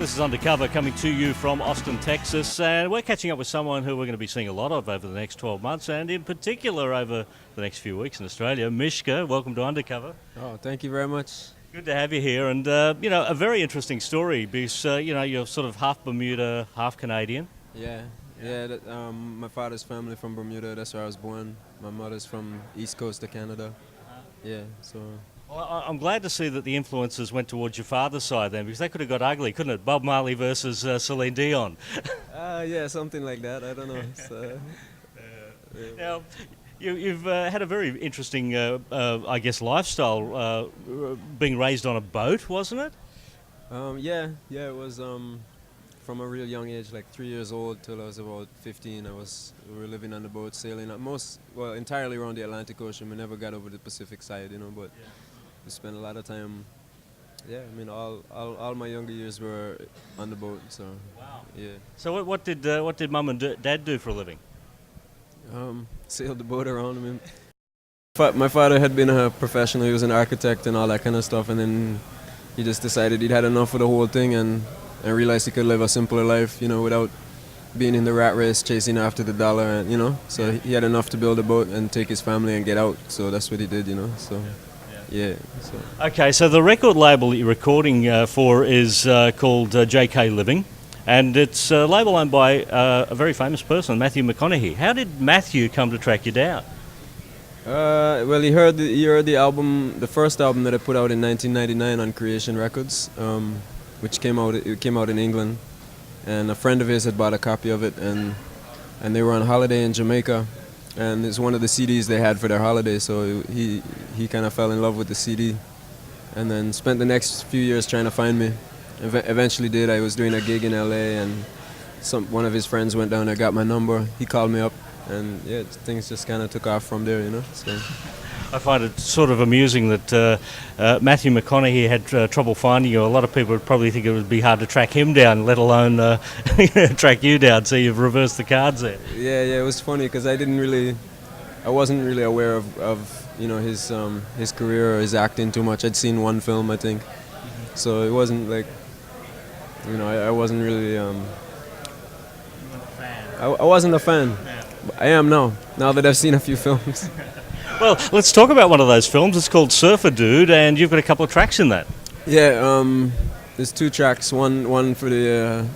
This is Undercover, coming to you from Austin, Texas, and we're catching up with someone who we're going to be seeing a lot of over the next 12 months, and in particular over the next few weeks in Australia. Mishka, welcome to Undercover. Oh, thank you very much. Good to have you here, and a very interesting story because you're sort of half Bermuda, half Canadian. Yeah. My father's family from Bermuda. That's where I was born. My mother's from East Coast of Canada. Yeah, so. Well, I'm glad to see that the influences went towards your father's side then, because they could have got ugly, couldn't it? Bob Marley versus Celine Dion. Yeah, something like that. I don't know. So, Now, you've had a very interesting, lifestyle, being raised on a boat, wasn't it? It was from a real young age, like 3 years old till I was about 15. We were living on the boat, sailing entirely around the Atlantic Ocean. We never got over the Pacific side, but. Yeah. We spent a lot of time. Yeah, I mean, all my younger years were on the boat. So. Wow. Yeah. So what did Mum and Dad do for a living? Sailed the boat around. I mean, my father had been a professional. He was an architect and all that kind of stuff. And then he just decided he'd had enough of the whole thing and realized he could live a simpler life, without being in the rat race, chasing after the dollar. And so he had enough to build a boat and take his family and get out. So that's what he did. So. Yeah. Okay, so the record label that you're recording for is called JK Livin, and it's a label owned by a very famous person, Matthew McConaughy. How did Matthew come to track you down? Well, he heard the album, the first album that I put out in 1999 on Creation Records, which came out in England, and a friend of his had bought a copy of it, and they were on holiday in Jamaica. And it's one of the CDs they had for their holiday, so he kind of fell in love with the CD, and then spent the next few years trying to find me. Eventually did. I was doing a gig in LA, and one of his friends went down there, got my number. He called me up, and yeah, things just kind of took off from there, So. I find it sort of amusing that Matthew McConaughey had trouble finding you. A lot of people would probably think it would be hard to track him down, let alone track you down. So you've reversed the cards there. Yeah, it was funny because I wasn't really aware of his career or his acting too much. I'd seen one film, I think, so it wasn't like, I wasn't really. I wasn't a fan. Yeah. I am now that I've seen a few films. Well, let's talk about one of those films. It's called Surfer Dude, and you've got a couple of tracks in that. Yeah, there's two tracks. One for the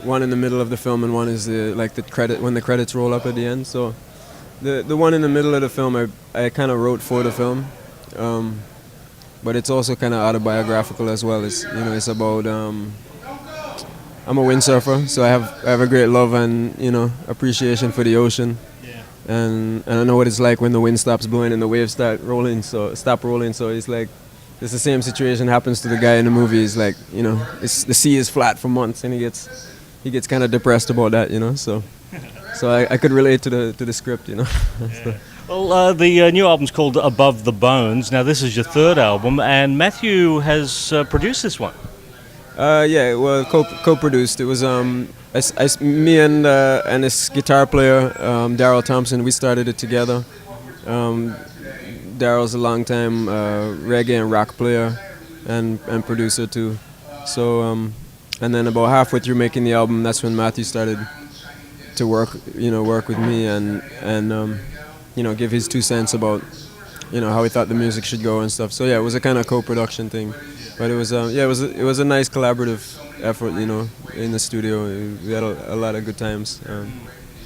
one in the middle of the film, and one is the credit when the credits roll up at the end. So, the one in the middle of the film, I kind of wrote for the film, but it's also kind of autobiographical as well. It's about I'm a windsurfer, so I have a great love and appreciation for the ocean. And I know what it's like when the wind stops blowing and the waves stop rolling. So it's like it's the same situation happens to the guy in the movie. He's like, the sea is flat for months, and he gets kind of depressed about that, So I could relate to the script, Yeah. Well, the new album's called Above the Bones. Now this is your third album, and Matthew has produced this one. Co-produced. It was me and this guitar player, Daryl Thompson. We started it together. Daryl's a long-time reggae and rock player and producer too. So and then about halfway through making the album, that's when Matthew started to work with me and give his 2 cents about how he thought the music should go and stuff. So yeah, it was a kind of co-production thing. But it was it was a nice collaborative effort, in the studio. We had a lot of good times.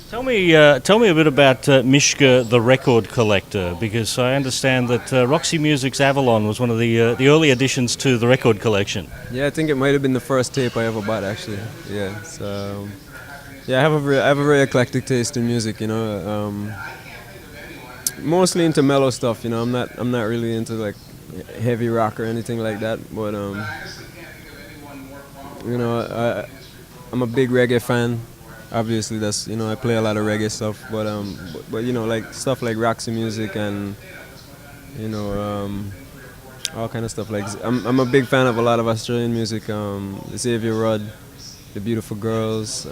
Tell me a bit about Mishka, the record collector, because I understand that Roxy Music's Avalon was one of the early additions to the record collection. Yeah, I think it might have been the first tape I ever bought, actually. Yeah, so I have a very eclectic taste in music, mostly into mellow stuff. I'm not really into like heavy rock or anything like that, but I'm a big reggae fan. Obviously, that's I play a lot of reggae stuff, but like stuff like Roxy music and all kind of stuff. Like I'm a big fan of a lot of Australian music. Xavier Rudd, The Beautiful Girls,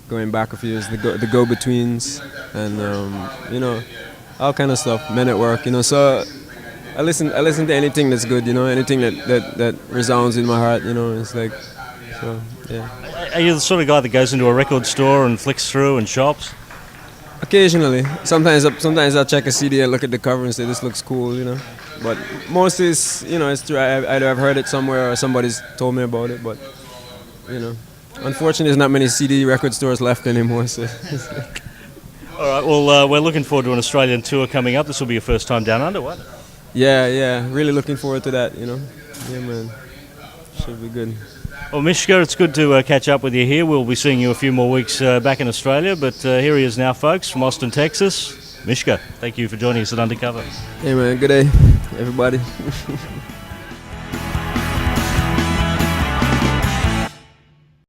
going back a few years, the Go-Betweens, and all kind of stuff. Men at Work, So I listen to anything that's good, anything that resounds in my heart, It's like So yeah. Are you the sort of guy that goes into a record store and flicks through and shops? Occasionally, sometimes I'll check a CD and look at the cover and say this looks cool, you know. But mostly it's it's true. Either I've heard it somewhere or somebody's told me about it. But unfortunately, there's not many CD record stores left anymore. So. All right. Well, we're looking forward to an Australian tour coming up. This will be your first time down under, what? Yeah. Really looking forward to that. Yeah, man. Should be good. Well, Mishka, it's good to catch up with you here. We'll be seeing you a few more weeks back in Australia, but here he is now, folks, from Austin, Texas. Mishka, thank you for joining us at Undercover. Hey, man, good day, everybody.